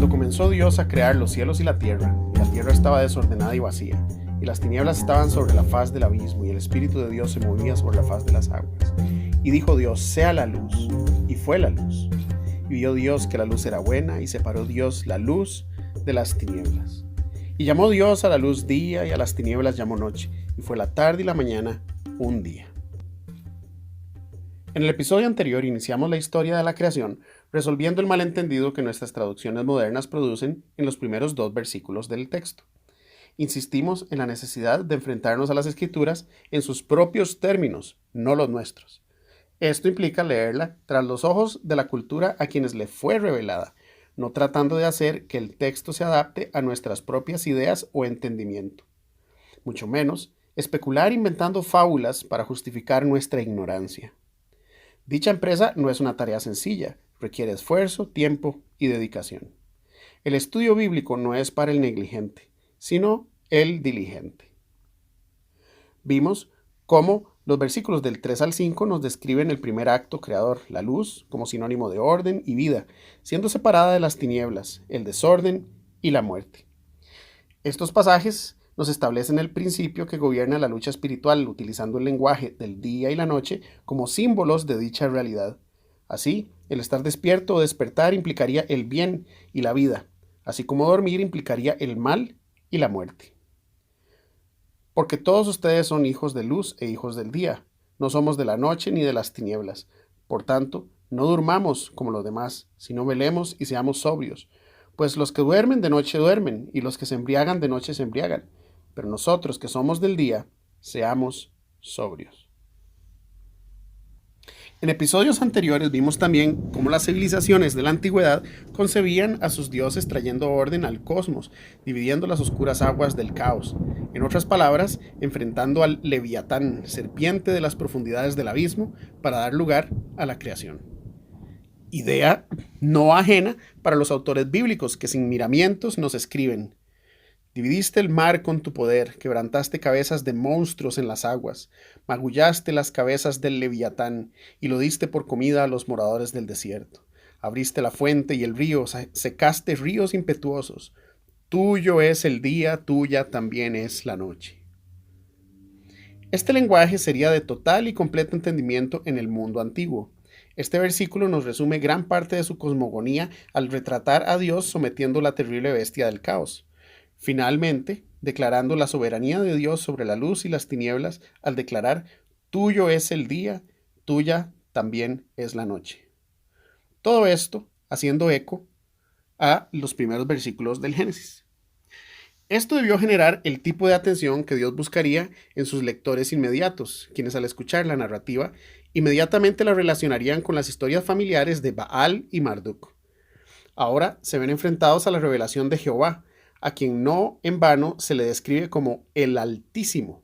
Cuando comenzó Dios a crear los cielos y la tierra estaba desordenada y vacía, y las tinieblas estaban sobre la faz del abismo, y el Espíritu de Dios se movía sobre la faz de las aguas. Y dijo Dios: sea la luz, y fue la luz. Y vio Dios que la luz era buena, y separó Dios la luz de las tinieblas. Y llamó Dios a la luz día, y a las tinieblas llamó noche, y fue la tarde y la mañana un día. En el episodio anterior iniciamos la historia de la creación, resolviendo el malentendido que nuestras traducciones modernas producen en los primeros 2 versículos del texto. Insistimos en la necesidad de enfrentarnos a las Escrituras en sus propios términos, no los nuestros. Esto implica leerla tras los ojos de la cultura a quienes le fue revelada, no tratando de hacer que el texto se adapte a nuestras propias ideas o entendimiento. Mucho menos especular inventando fábulas para justificar nuestra ignorancia. Dicha empresa no es una tarea sencilla, requiere esfuerzo, tiempo y dedicación. El estudio bíblico no es para el negligente, sino el diligente. Vimos cómo los versículos del 3 al 5 nos describen el primer acto creador, la luz, como sinónimo de orden y vida, siendo separada de las tinieblas, el desorden y la muerte. Estos pasajes nos establecen el principio que gobierna la lucha espiritual, utilizando el lenguaje del día y la noche como símbolos de dicha realidad. Así, el estar despierto o despertar implicaría el bien y la vida, así como dormir implicaría el mal y la muerte. Porque todos ustedes son hijos de luz e hijos del día, no somos de la noche ni de las tinieblas. Por tanto, no durmamos como los demás, sino velemos y seamos sobrios. Pues los que duermen de noche duermen, y los que se embriagan de noche se embriagan. Pero nosotros que somos del día, seamos sobrios. En episodios anteriores vimos también cómo las civilizaciones de la antigüedad concebían a sus dioses trayendo orden al cosmos, dividiendo las oscuras aguas del caos. En otras palabras, enfrentando al Leviatán, serpiente de las profundidades del abismo, para dar lugar a la creación. Idea no ajena para los autores bíblicos que sin miramientos nos escriben: dividiste el mar con tu poder, quebrantaste cabezas de monstruos en las aguas, magullaste las cabezas del Leviatán y lo diste por comida a los moradores del desierto. Abriste la fuente y el río, secaste ríos impetuosos. Tuyo es el día, tuya también es la noche. Este lenguaje sería de total y completo entendimiento en el mundo antiguo. Este versículo nos resume gran parte de su cosmogonía al retratar a Dios sometiendo la terrible bestia del caos. Finalmente, declarando la soberanía de Dios sobre la luz y las tinieblas al declarar: tuyo es el día, tuya también es la noche. Todo esto haciendo eco a los primeros versículos del Génesis. Esto debió generar el tipo de atención que Dios buscaría en sus lectores inmediatos, quienes al escuchar la narrativa inmediatamente la relacionarían con las historias familiares de Baal y Marduk. Ahora se ven enfrentados a la revelación de Jehová, a quien no en vano se le describe como el Altísimo,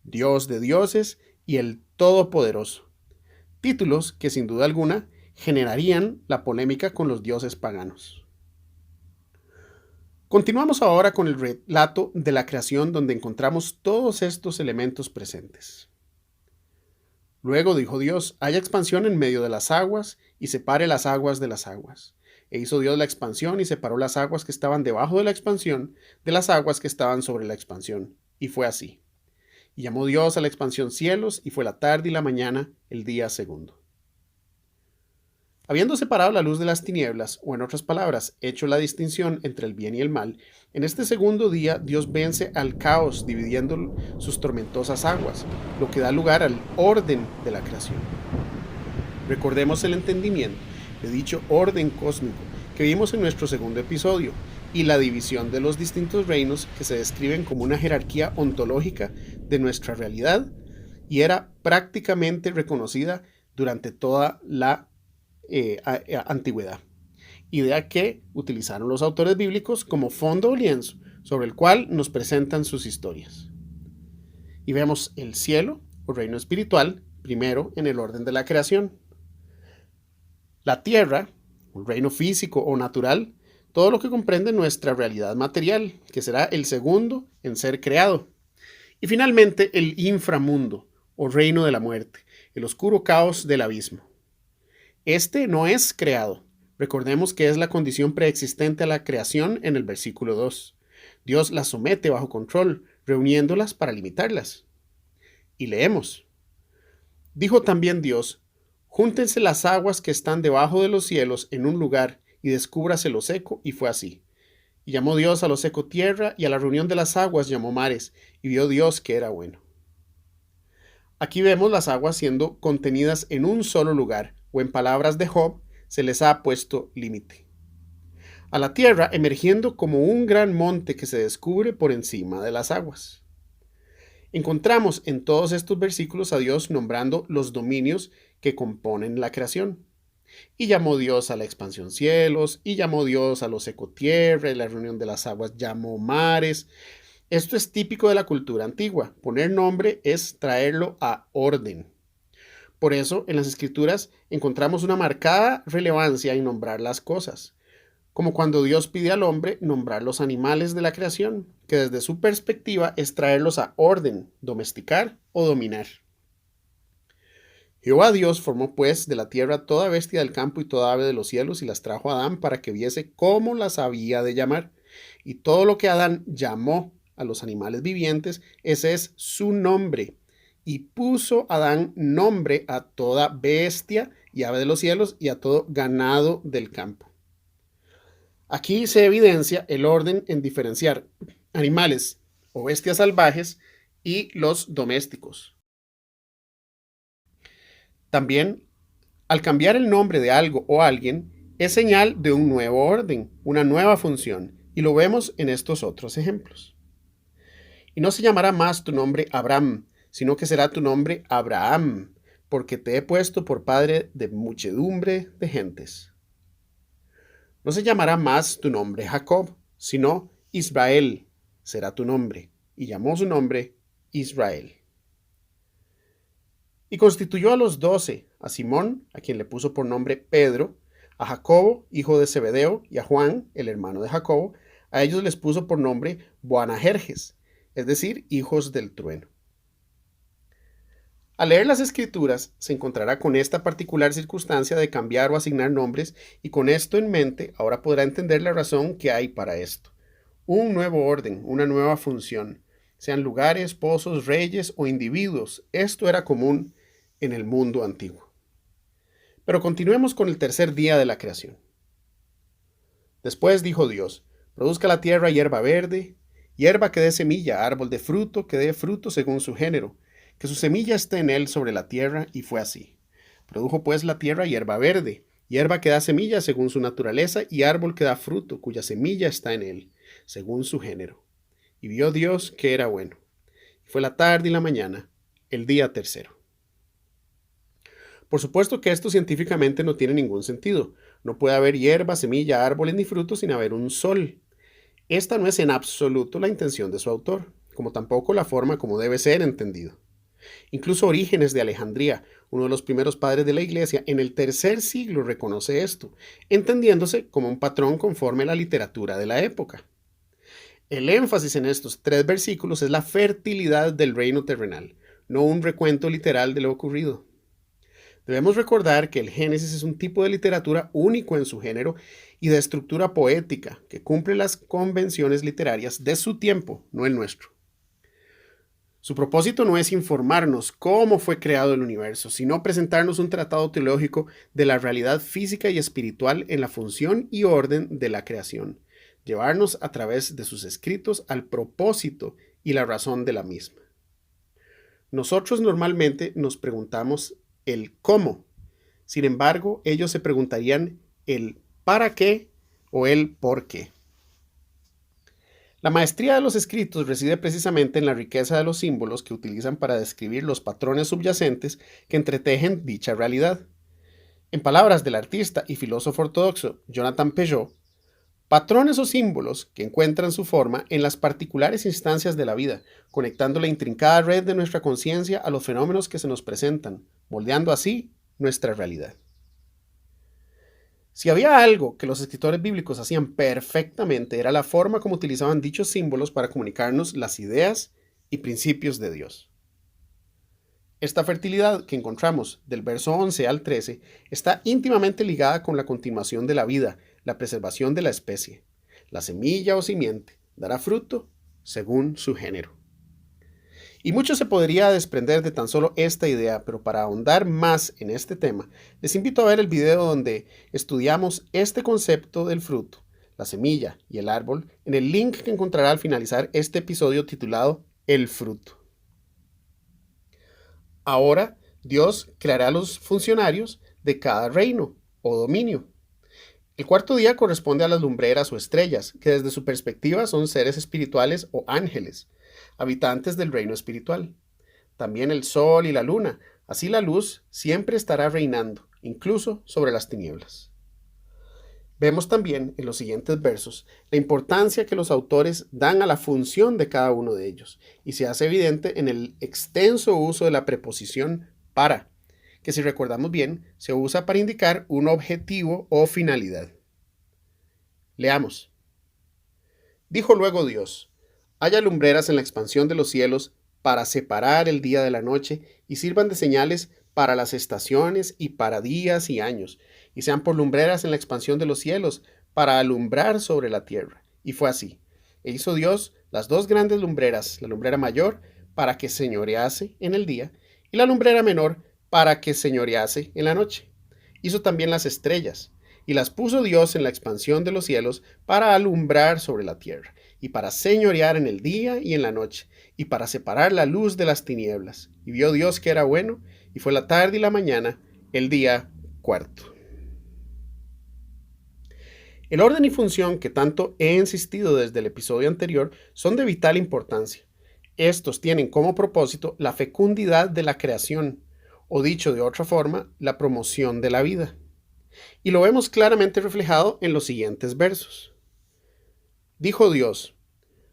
Dios de dioses y el Todopoderoso, títulos que sin duda alguna generarían la polémica con los dioses paganos. Continuamos ahora con el relato de la creación, donde encontramos todos estos elementos presentes. Luego dijo Dios: haya expansión en medio de las aguas y separe las aguas de las aguas. E hizo Dios la expansión y separó las aguas que estaban debajo de la expansión de las aguas que estaban sobre la expansión. Y fue así. Y llamó Dios a la expansión cielos, y fue la tarde y la mañana el día segundo. Habiendo separado la luz de las tinieblas, o en otras palabras, hecho la distinción entre el bien y el mal, en este segundo día Dios vence al caos dividiendo sus tormentosas aguas, lo que da lugar al orden de la creación. Recordemos el entendimiento de dicho orden cósmico que vimos en nuestro segundo episodio y la división de los distintos reinos que se describen como una jerarquía ontológica de nuestra realidad y era prácticamente reconocida durante toda la antigüedad. Idea que utilizaron los autores bíblicos como fondo o lienzo sobre el cual nos presentan sus historias. Y vemos el cielo o reino espiritual primero en el orden de la creación. La tierra, un reino físico o natural, todo lo que comprende nuestra realidad material, que será el segundo en ser creado. Y finalmente el inframundo, o reino de la muerte, el oscuro caos del abismo. Este no es creado. Recordemos que es la condición preexistente a la creación en el versículo 2. Dios las somete bajo control, reuniéndolas para limitarlas. Y leemos: dijo también Dios: júntense las aguas que están debajo de los cielos en un lugar, y descúbrase lo seco, y fue así. Y llamó Dios a lo seco tierra, y a la reunión de las aguas llamó mares, y vio Dios que era bueno. Aquí vemos las aguas siendo contenidas en un solo lugar, o en palabras de Job, se les ha puesto límite. A la tierra emergiendo como un gran monte que se descubre por encima de las aguas. Encontramos en todos estos versículos a Dios nombrando los dominios que componen la creación. Y llamó Dios a la expansión cielos, y llamó Dios a lo seco tierra, y la reunión de las aguas llamó mares. Esto es típico de la cultura antigua. Poner nombre es traerlo a orden. Por eso, en las Escrituras encontramos una marcada relevancia en nombrar las cosas, como cuando Dios pide al hombre nombrar los animales de la creación, que desde su perspectiva es traerlos a orden, domesticar o dominar. Jehová Dios formó pues de la tierra toda bestia del campo y toda ave de los cielos, y las trajo a Adán para que viese cómo las había de llamar. Y todo lo que Adán llamó a los animales vivientes, ese es su nombre. Y puso Adán nombre a toda bestia y ave de los cielos y a todo ganado del campo. Aquí se evidencia el orden en diferenciar animales o bestias salvajes y los domésticos. También, al cambiar el nombre de algo o alguien, es señal de un nuevo orden, una nueva función, y lo vemos en estos otros ejemplos. Y no se llamará más tu nombre Abraham, sino que será tu nombre Abraham, porque te he puesto por padre de muchedumbre de gentes. No se llamará más tu nombre Jacob, sino Israel será tu nombre, y llamó su nombre Israel. Y constituyó a los 12, a Simón, a quien le puso por nombre Pedro, a Jacobo, hijo de Zebedeo, y a Juan, el hermano de Jacobo. A ellos les puso por nombre Boanerges, es decir, hijos del trueno. Al leer las Escrituras, se encontrará con esta particular circunstancia de cambiar o asignar nombres, y con esto en mente, ahora podrá entender la razón que hay para esto. Un nuevo orden, una nueva función, sean lugares, pozos, reyes o individuos. Esto era común en el mundo antiguo. Pero continuemos con el tercer día de la creación. Después dijo Dios: produzca la tierra hierba verde, hierba que dé semilla, árbol de fruto que dé fruto según su género, que su semilla esté en él sobre la tierra, y fue así. Produjo pues la tierra hierba verde, hierba que da semilla según su naturaleza, y árbol que da fruto, cuya semilla está en él, según su género. Y vio Dios que era bueno. Fue la tarde y la mañana, el día tercero. Por supuesto que esto científicamente no tiene ningún sentido. No puede haber hierba, semilla, árboles ni frutos sin haber un sol. Esta no es en absoluto la intención de su autor, como tampoco la forma como debe ser entendido. Incluso Orígenes de Alejandría, uno de los primeros padres de la Iglesia, en el tercer siglo reconoce esto, entendiéndose como un patrón conforme a la literatura de la época. El énfasis en estos 3 versículos es la fertilidad del reino terrenal, no un recuento literal de lo ocurrido. Debemos recordar que el Génesis es un tipo de literatura único en su género y de estructura poética que cumple las convenciones literarias de su tiempo, no el nuestro. Su propósito no es informarnos cómo fue creado el universo, sino presentarnos un tratado teológico de la realidad física y espiritual en la función y orden de la creación, llevarnos a través de sus escritos al propósito y la razón de la misma. Nosotros normalmente nos preguntamos el cómo, sin embargo, ellos se preguntarían el para qué o el por qué. La maestría de los escritos reside precisamente en la riqueza de los símbolos que utilizan para describir los patrones subyacentes que entretejen dicha realidad. En palabras del artista y filósofo ortodoxo Jonathan Peugeot, patrones o símbolos que encuentran su forma en las particulares instancias de la vida, conectando la intrincada red de nuestra conciencia a los fenómenos que se nos presentan, moldeando así nuestra realidad. Si había algo que los escritores bíblicos hacían perfectamente, era la forma como utilizaban dichos símbolos para comunicarnos las ideas y principios de Dios. Esta fertilidad que encontramos del verso 11 al 13 está íntimamente ligada con la continuación de la vida, la preservación de la especie. La semilla o simiente dará fruto según su género. Y mucho se podría desprender de tan solo esta idea, pero para ahondar más en este tema, les invito a ver el video donde estudiamos este concepto del fruto, la semilla y el árbol en el link que encontrará al finalizar este episodio titulado El fruto. Ahora, Dios creará los funcionarios de cada reino o dominio. El cuarto día corresponde a las lumbreras o estrellas, que desde su perspectiva son seres espirituales o ángeles, habitantes del reino espiritual. También el sol y la luna, así la luz siempre estará reinando, incluso sobre las tinieblas. Vemos también en los siguientes versos la importancia que los autores dan a la función de cada uno de ellos, y se hace evidente en el extenso uso de la preposición para, que si recordamos bien, se usa para indicar un objetivo o finalidad. Leamos. Dijo luego Dios: haya lumbreras en la expansión de los cielos para separar el día de la noche y sirvan de señales para las estaciones y para días y años, y sean por lumbreras en la expansión de los cielos para alumbrar sobre la tierra. Y fue así. E hizo Dios las dos grandes lumbreras, la lumbrera mayor para que señorease en el día y la lumbrera menor para que señorease en la noche. Hizo también las estrellas, y las puso Dios en la expansión de los cielos para alumbrar sobre la tierra, y para señorear en el día y en la noche, y para separar la luz de las tinieblas. Y vio Dios que era bueno, y fue la tarde y la mañana, el día cuarto. El orden y función que tanto he insistido desde el episodio anterior son de vital importancia. Estos tienen como propósito la fecundidad de la creación, o dicho de otra forma, la promoción de la vida. Y lo vemos claramente reflejado en los siguientes versos. Dijo Dios: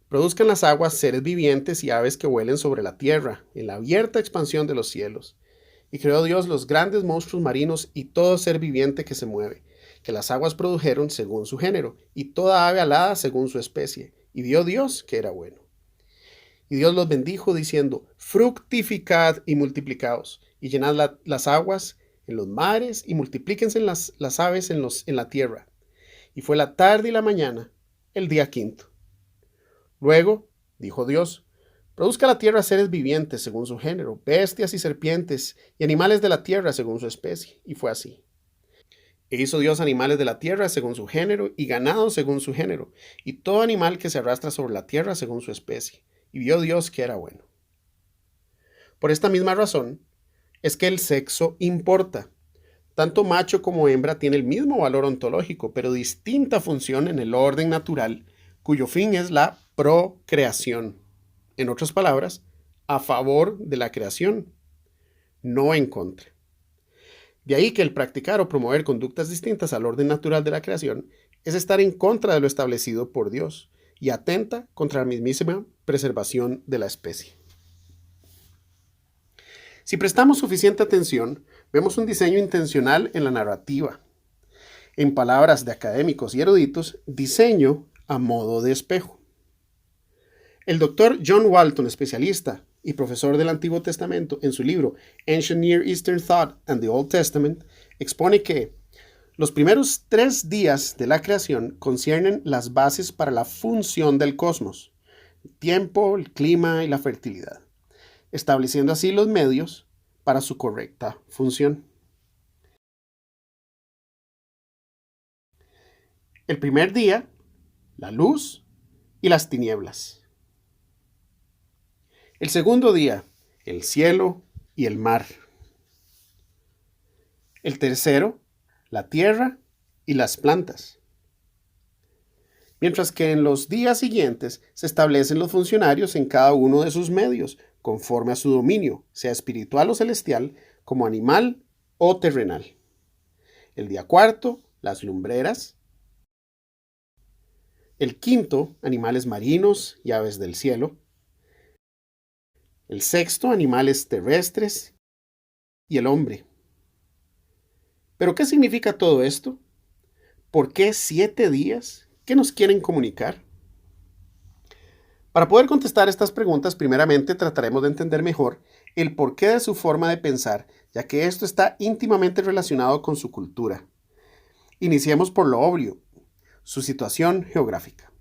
produzcan las aguas seres vivientes y aves que vuelen sobre la tierra, en la abierta expansión de los cielos. Y creó Dios los grandes monstruos marinos y todo ser viviente que se mueve, que las aguas produjeron según su género, y toda ave alada según su especie. Y vio Dios que era bueno. Y Dios los bendijo diciendo: fructificad y multiplicaos, y llenad las aguas en los mares, y multiplíquense las aves en la tierra. Y fue la tarde y la mañana, el día quinto. Luego dijo Dios: produzca la tierra seres vivientes según su género, bestias y serpientes, y animales de la tierra según su especie. Y fue así. E hizo Dios animales de la tierra según su género, y ganado según su género, y todo animal que se arrastra sobre la tierra según su especie. Y vio Dios que era bueno. Por esta misma razón es que el sexo importa. Tanto macho como hembra tiene el mismo valor ontológico, pero distinta función en el orden natural, cuyo fin es la procreación. En otras palabras, a favor de la creación, no en contra. De ahí que el practicar o promover conductas distintas al orden natural de la creación es estar en contra de lo establecido por Dios y atenta contra la mismísima preservación de la especie. Si prestamos suficiente atención, vemos un diseño intencional en la narrativa. En palabras de académicos y eruditos, diseño a modo de espejo. El doctor John Walton, especialista y profesor del Antiguo Testamento, en su libro Ancient Near Eastern Thought and the Old Testament, expone que los primeros 3 días de la creación conciernen las bases para la función del cosmos: el tiempo, el clima y la fertilidad, estableciendo así los medios para su correcta función. El primer día, la luz y las tinieblas. El segundo día, el cielo y el mar. El tercero, la tierra y las plantas. Mientras que en los días siguientes se establecen los funcionarios en cada uno de sus medios, conforme a su dominio, sea espiritual o celestial, como animal o terrenal. El día cuarto, las lumbreras. El quinto, animales marinos y aves del cielo. El sexto, animales terrestres y el hombre. ¿Pero qué significa todo esto? ¿Por qué 7 días? ¿Qué nos quieren comunicar? Para poder contestar estas preguntas, primeramente trataremos de entender mejor el porqué de su forma de pensar, ya que esto está íntimamente relacionado con su cultura. Iniciemos por lo obvio, su situación geográfica.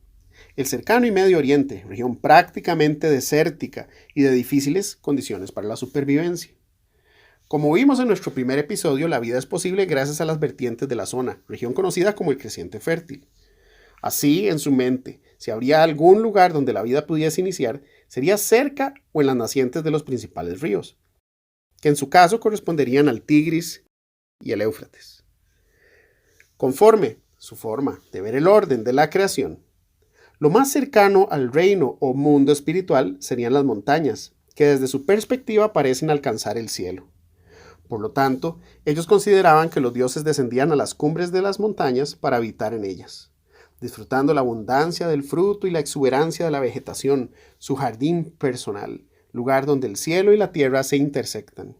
El cercano y Medio Oriente, región prácticamente desértica y de difíciles condiciones para la supervivencia. Como vimos en nuestro primer episodio, la vida es posible gracias a las vertientes de la zona, región conocida como el Creciente Fértil. Así, en su mente, si habría algún lugar donde la vida pudiese iniciar, sería cerca o en las nacientes de los principales ríos, que en su caso corresponderían al Tigris y el Éufrates. Conforme su forma de ver el orden de la creación, lo más cercano al reino o mundo espiritual serían las montañas, que desde su perspectiva parecen alcanzar el cielo. Por lo tanto, ellos consideraban que los dioses descendían a las cumbres de las montañas para habitar en ellas, disfrutando la abundancia del fruto y la exuberancia de la vegetación, su jardín personal, lugar donde el cielo y la tierra se intersectan.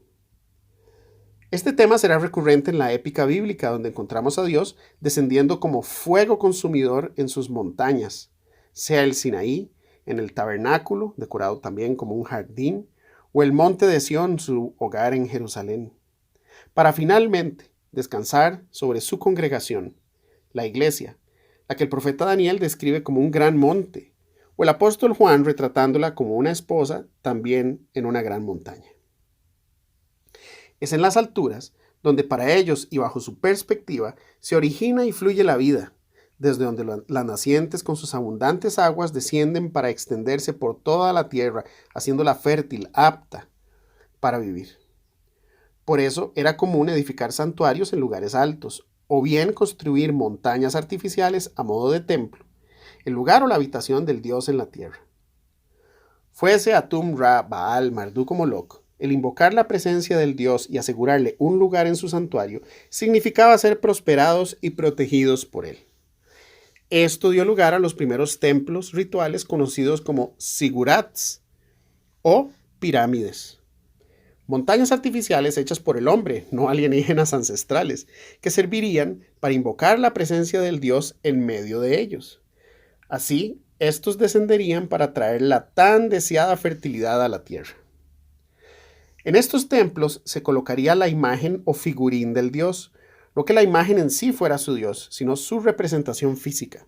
Este tema será recurrente en la épica bíblica, donde encontramos a Dios descendiendo como fuego consumidor en sus montañas, sea el Sinaí, en el tabernáculo, decorado también como un jardín, o el monte de Sión, su hogar en Jerusalén, para finalmente descansar sobre su congregación, la iglesia, la que el profeta Daniel describe como un gran monte, o el apóstol Juan retratándola como una esposa también en una gran montaña. Es en las alturas donde para ellos y bajo su perspectiva se origina y fluye la vida, desde donde las nacientes con sus abundantes aguas descienden para extenderse por toda la tierra, haciéndola fértil, apta para vivir. Por eso era común edificar santuarios en lugares altos, o bien construir montañas artificiales a modo de templo, el lugar o la habitación del dios en la tierra. Fuese Atum, Ra, Baal, Marduk o Moloch, el invocar la presencia del dios y asegurarle un lugar en su santuario significaba ser prosperados y protegidos por él. Esto dio lugar a los primeros templos rituales conocidos como zigurats o pirámides. Montañas artificiales hechas por el hombre, no alienígenas ancestrales, que servirían para invocar la presencia del dios en medio de ellos. Así, estos descenderían para traer la tan deseada fertilidad a la tierra. En estos templos se colocaría la imagen o figurín del dios, no que la imagen en sí fuera su dios, sino su representación física.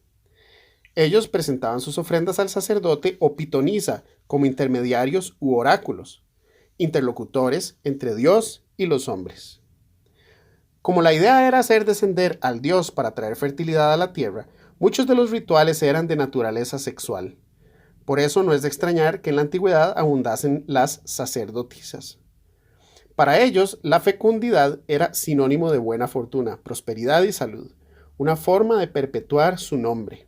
Ellos presentaban sus ofrendas al sacerdote o pitonisa como intermediarios u oráculos, interlocutores entre Dios y los hombres. Como la idea era hacer descender al dios para traer fertilidad a la tierra, muchos de los rituales eran de naturaleza sexual. Por eso no es de extrañar que en la antigüedad abundasen las sacerdotisas. Para ellos, la fecundidad era sinónimo de buena fortuna, prosperidad y salud, una forma de perpetuar su nombre.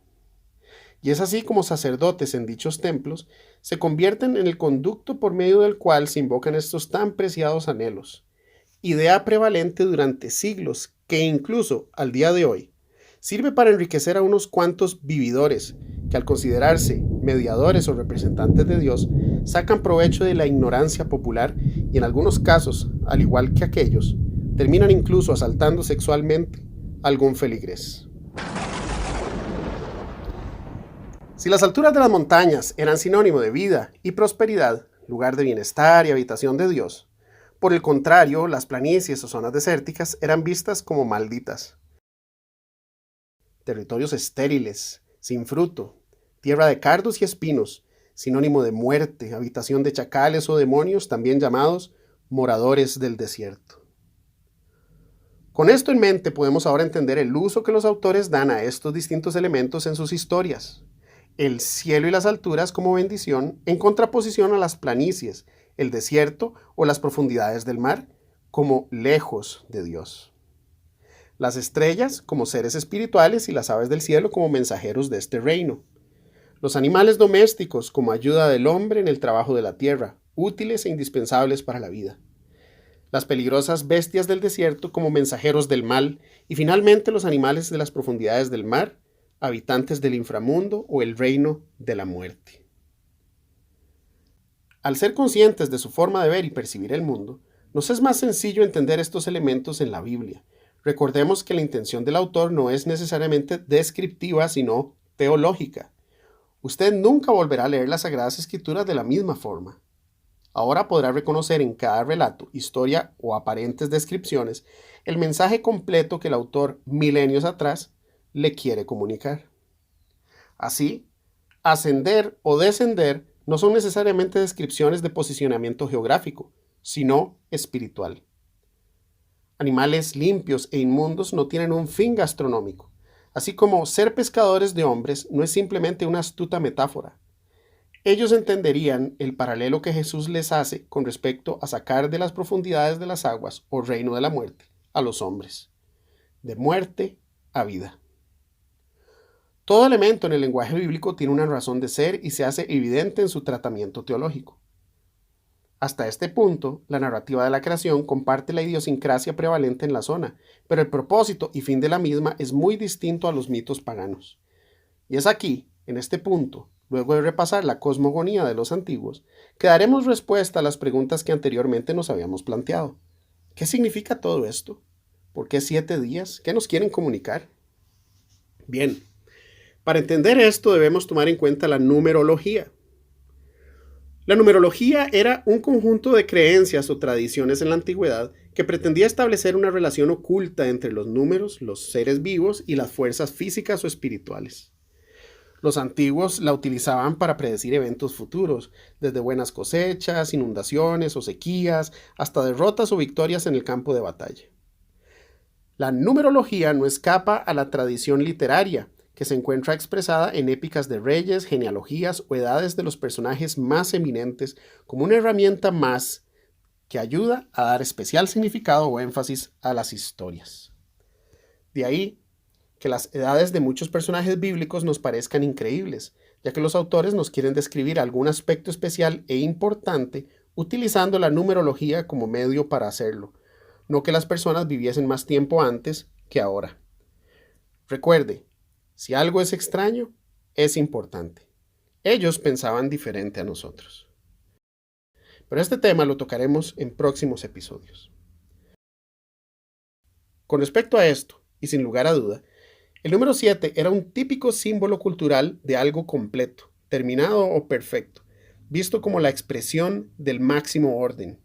Y es así como sacerdotes en dichos templos se convierten en el conducto por medio del cual se invocan estos tan preciados anhelos, idea prevalente durante siglos que incluso al día de hoy sirve para enriquecer a unos cuantos vividores que al considerarse mediadores o representantes de Dios sacan provecho de la ignorancia popular y en algunos casos, al igual que aquellos, terminan incluso asaltando sexualmente a algún feligrés. Si las alturas de las montañas eran sinónimo de vida y prosperidad, lugar de bienestar y habitación de Dios, por el contrario, las planicies o zonas desérticas eran vistas como malditas. Territorios estériles, sin fruto, tierra de cardos y espinos, sinónimo de muerte, habitación de chacales o demonios, también llamados moradores del desierto. Con esto en mente podemos ahora entender el uso que los autores dan a estos distintos elementos en sus historias. El cielo y las alturas como bendición en contraposición a las planicies, el desierto o las profundidades del mar como lejos de Dios. Las estrellas como seres espirituales y las aves del cielo como mensajeros de este reino. Los animales domésticos como ayuda del hombre en el trabajo de la tierra, útiles e indispensables para la vida. Las peligrosas bestias del desierto como mensajeros del mal y finalmente los animales de las profundidades del mar, habitantes del inframundo o el reino de la muerte. Al ser conscientes de su forma de ver y percibir el mundo, nos es más sencillo entender estos elementos en la Biblia. Recordemos que la intención del autor no es necesariamente descriptiva, sino teológica. Usted nunca volverá a leer las Sagradas Escrituras de la misma forma. Ahora podrá reconocer en cada relato, historia o aparentes descripciones el mensaje completo que el autor milenios atrás le quiere comunicar. Así, ascender o descender no son necesariamente descripciones de posicionamiento geográfico, sino espiritual. Animales limpios e inmundos no tienen un fin gastronómico, así como ser pescadores de hombres no es simplemente una astuta metáfora. Ellos entenderían el paralelo que Jesús les hace con respecto a sacar de las profundidades de las aguas o reino de la muerte a los hombres, de muerte a vida. Todo elemento en el lenguaje bíblico tiene una razón de ser y se hace evidente en su tratamiento teológico. Hasta este punto, la narrativa de la creación comparte la idiosincrasia prevalente en la zona, pero el propósito y fin de la misma es muy distinto a los mitos paganos. Y es aquí, en este punto, luego de repasar la cosmogonía de los antiguos, que daremos respuesta a las preguntas que anteriormente nos habíamos planteado. ¿Qué significa todo esto? ¿Por qué 7 días? ¿Qué nos quieren comunicar? Bien, para entender esto debemos tomar en cuenta la numerología. La numerología era un conjunto de creencias o tradiciones en la antigüedad que pretendía establecer una relación oculta entre los números, los seres vivos y las fuerzas físicas o espirituales. Los antiguos la utilizaban para predecir eventos futuros, desde buenas cosechas, inundaciones o sequías, hasta derrotas o victorias en el campo de batalla. La numerología no escapa a la tradición literaria, que se encuentra expresada en épicas de reyes, genealogías o edades de los personajes más eminentes como una herramienta más que ayuda a dar especial significado o énfasis a las historias. De ahí que las edades de muchos personajes bíblicos nos parezcan increíbles, ya que los autores nos quieren describir algún aspecto especial e importante utilizando la numerología como medio para hacerlo, no que las personas viviesen más tiempo antes que ahora. Recuerde, si algo es extraño, es importante. Ellos pensaban diferente a nosotros. Pero este tema lo tocaremos en próximos episodios. Con respecto a esto, y sin lugar a duda, el número 7 era un típico símbolo cultural de algo completo, terminado o perfecto, visto como la expresión del máximo orden,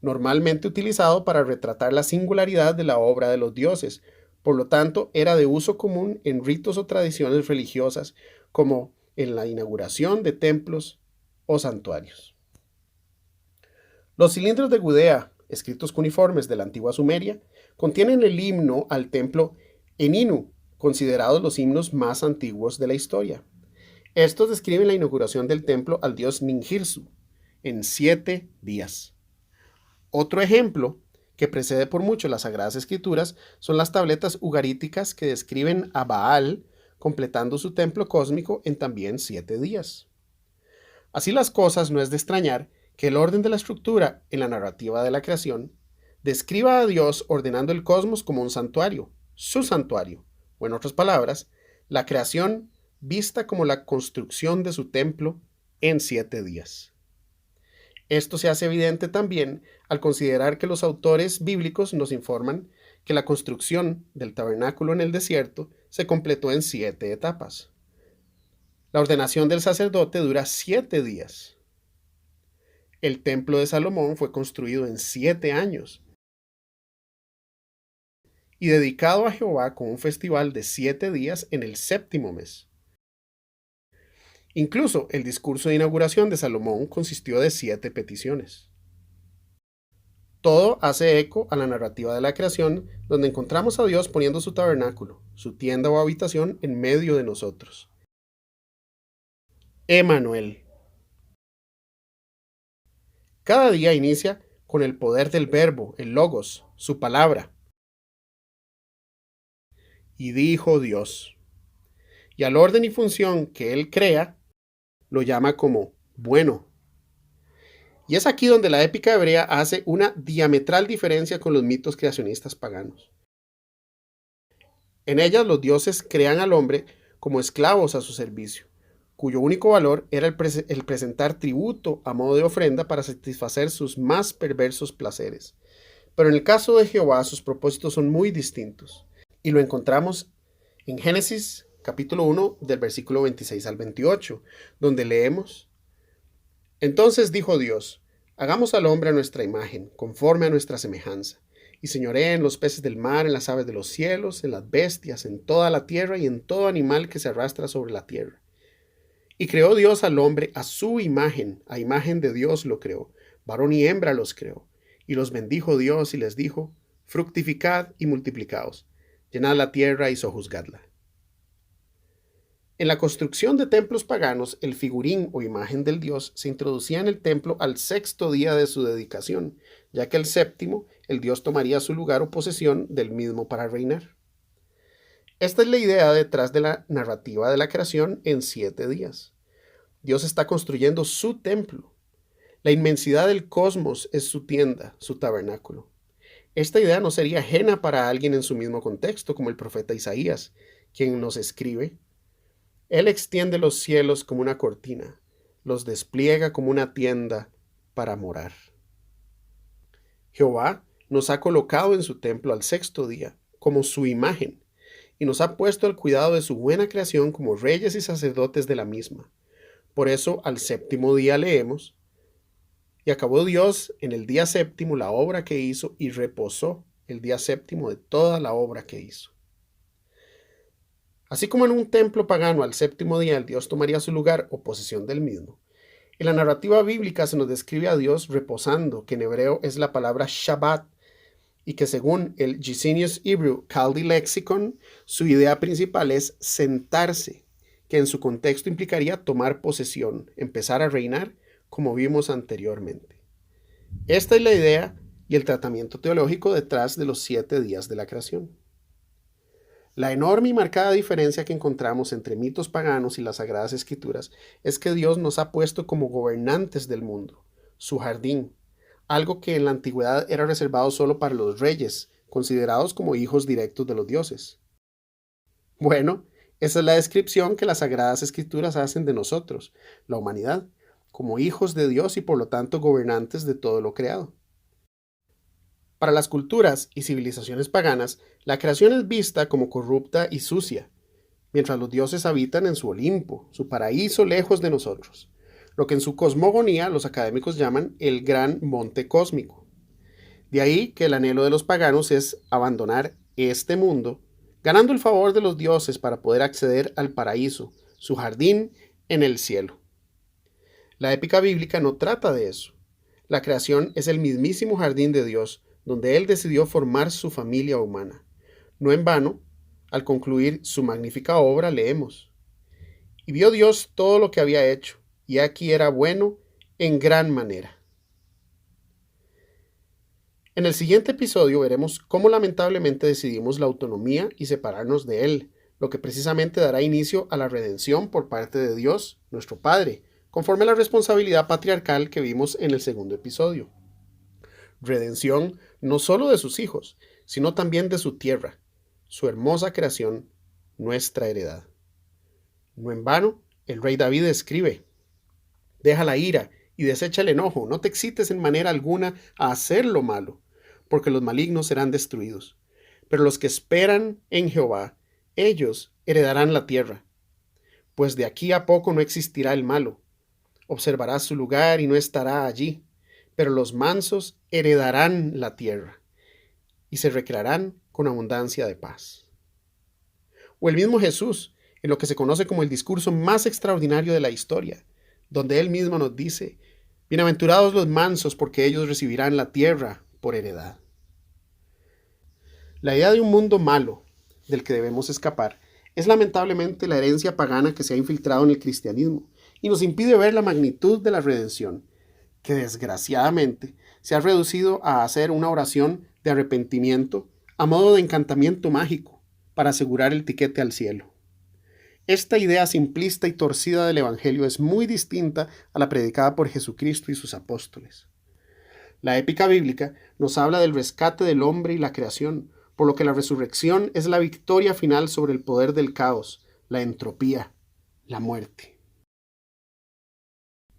normalmente utilizado para retratar la singularidad de la obra de los dioses. Por lo tanto, era de uso común en ritos o tradiciones religiosas, como en la inauguración de templos o santuarios. Los cilindros de Gudea, escritos cuneiformes de la antigua Sumeria, contienen el himno al templo Eninu, considerados los himnos más antiguos de la historia. Estos describen la inauguración del templo al dios Ninjirsu en 7 días. Otro ejemplo que precede por mucho las Sagradas Escrituras son las tabletas ugaríticas que describen a Baal completando su templo cósmico en también 7 días. Así las cosas, no es de extrañar que el orden de la estructura en la narrativa de la creación describa a Dios ordenando el cosmos como un santuario, su santuario, o en otras palabras, la creación vista como la construcción de su templo en 7 días. Esto se hace evidente también al considerar que los autores bíblicos nos informan que la construcción del tabernáculo en el desierto se completó en 7 etapas. La ordenación del sacerdote dura 7 días. El templo de Salomón fue construido en 7 años y dedicado a Jehová con un festival de 7 días en el 7º mes. Incluso el discurso de inauguración de Salomón consistió de 7 peticiones. Todo hace eco a la narrativa de la creación, donde encontramos a Dios poniendo su tabernáculo, su tienda o habitación en medio de nosotros. Emanuel. Cada día inicia con el poder del verbo, el logos, su palabra. Y dijo Dios. Y al orden y función que Él crea, lo llama como bueno. Y es aquí donde la épica hebrea hace una diametral diferencia con los mitos creacionistas paganos. En ellas los dioses crean al hombre como esclavos a su servicio, cuyo único valor era el presentar tributo a modo de ofrenda para satisfacer sus más perversos placeres. Pero en el caso de Jehová sus propósitos son muy distintos, y lo encontramos en Génesis capítulo 1 del versículo 26 al 28, donde leemos: Entonces dijo Dios: Hagamos al hombre a nuestra imagen, conforme a nuestra semejanza, y señoree en los peces del mar, en las aves de los cielos, en las bestias, en toda la tierra y en todo animal que se arrastra sobre la tierra. Y creó Dios al hombre a su imagen, a imagen de Dios lo creó, varón y hembra los creó. Y los bendijo Dios y les dijo, fructificad y multiplicaos, llenad la tierra y sojuzgadla. En la construcción de templos paganos, el figurín o imagen del dios se introducía en el templo al sexto día de su dedicación, ya que el séptimo, el dios tomaría su lugar o posesión del mismo para reinar. Esta es la idea detrás de la narrativa de la creación en 7 días. Dios está construyendo su templo. La inmensidad del cosmos es su tienda, su tabernáculo. Esta idea no sería ajena para alguien en su mismo contexto, como el profeta Isaías, quien nos escribe: Él extiende los cielos como una cortina, los despliega como una tienda para morar. Jehová nos ha colocado en su templo al sexto día, como su imagen, y nos ha puesto al cuidado de su buena creación como reyes y sacerdotes de la misma. Por eso, al séptimo día leemos: Y acabó Dios en el día séptimo la obra que hizo, y reposó el día séptimo de toda la obra que hizo. Así como en un templo pagano al séptimo día el Dios tomaría su lugar o posesión del mismo, en la narrativa bíblica se nos describe a Dios reposando, que en hebreo es la palabra Shabbat, y que según el Gesenius Hebrew Chaldee Lexicon, su idea principal es sentarse, que en su contexto implicaría tomar posesión, empezar a reinar, como vimos anteriormente. Esta es la idea y el tratamiento teológico detrás de los 7 días de la creación. La enorme y marcada diferencia que encontramos entre mitos paganos y las Sagradas Escrituras es que Dios nos ha puesto como gobernantes del mundo, su jardín, algo que en la antigüedad era reservado solo para los reyes, considerados como hijos directos de los dioses. Bueno, esa es la descripción que las Sagradas Escrituras hacen de nosotros, la humanidad, como hijos de Dios y por lo tanto gobernantes de todo lo creado. Para las culturas y civilizaciones paganas, la creación es vista como corrupta y sucia, mientras los dioses habitan en su Olimpo, su paraíso lejos de nosotros, lo que en su cosmogonía los académicos llaman el gran monte cósmico. De ahí que el anhelo de los paganos es abandonar este mundo, ganando el favor de los dioses para poder acceder al paraíso, su jardín en el cielo. La épica bíblica no trata de eso. La creación es el mismísimo jardín de Dios, donde Él decidió formar su familia humana. No en vano, al concluir su magnífica obra, leemos: Y vio Dios todo lo que había hecho, y aquí era bueno en gran manera. En el siguiente episodio veremos cómo lamentablemente decidimos la autonomía y separarnos de Él, lo que precisamente dará inicio a la redención por parte de Dios, nuestro Padre, conforme a la responsabilidad patriarcal que vimos en el segundo episodio. Redención no solo de sus hijos, sino también de su tierra, su hermosa creación, nuestra heredad. No en vano, el rey David escribe: Deja la ira y desecha el enojo, no te excites en manera alguna a hacer lo malo, porque los malignos serán destruidos. Pero los que esperan en Jehová, ellos heredarán la tierra. Pues de aquí a poco no existirá el malo. Observarás su lugar y no estará allí. Pero los mansos heredarán la tierra y se recrearán con abundancia de paz. O el mismo Jesús, en lo que se conoce como el discurso más extraordinario de la historia, donde Él mismo nos dice: Bienaventurados los mansos, porque ellos recibirán la tierra por heredad. La idea de un mundo malo, del que debemos escapar, es lamentablemente la herencia pagana que se ha infiltrado en el cristianismo y nos impide ver la magnitud de la redención, que desgraciadamente se ha reducido a hacer una oración de arrepentimiento a modo de encantamiento mágico para asegurar el tiquete al cielo. Esta idea simplista y torcida del Evangelio es muy distinta a la predicada por Jesucristo y sus apóstoles. La épica bíblica nos habla del rescate del hombre y la creación, por lo que la resurrección es la victoria final sobre el poder del caos, la entropía, la muerte.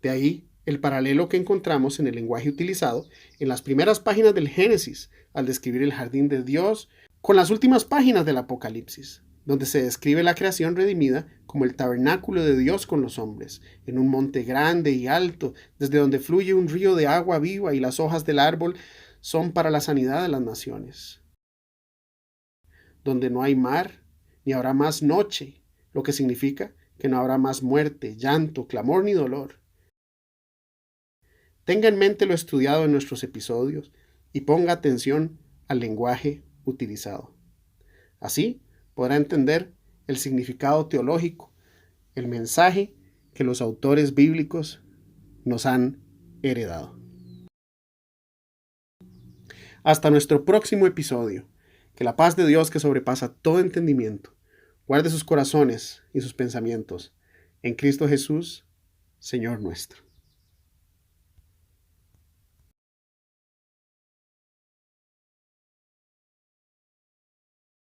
De ahí el paralelo que encontramos en el lenguaje utilizado en las primeras páginas del Génesis al describir el jardín de Dios con las últimas páginas del Apocalipsis. donde se describe la creación redimida como el tabernáculo de Dios con los hombres, en un monte grande y alto, desde donde fluye un río de agua viva y las hojas del árbol son para la sanidad de las naciones, donde no hay mar, ni habrá más noche, lo que significa que no habrá más muerte, llanto, clamor ni dolor. Tenga en mente lo estudiado en nuestros episodios y ponga atención al lenguaje utilizado. Así podrá entender el significado teológico, el mensaje que los autores bíblicos nos han heredado. Hasta nuestro próximo episodio. Que la paz de Dios, que sobrepasa todo entendimiento, guarde sus corazones y sus pensamientos en Cristo Jesús, Señor nuestro.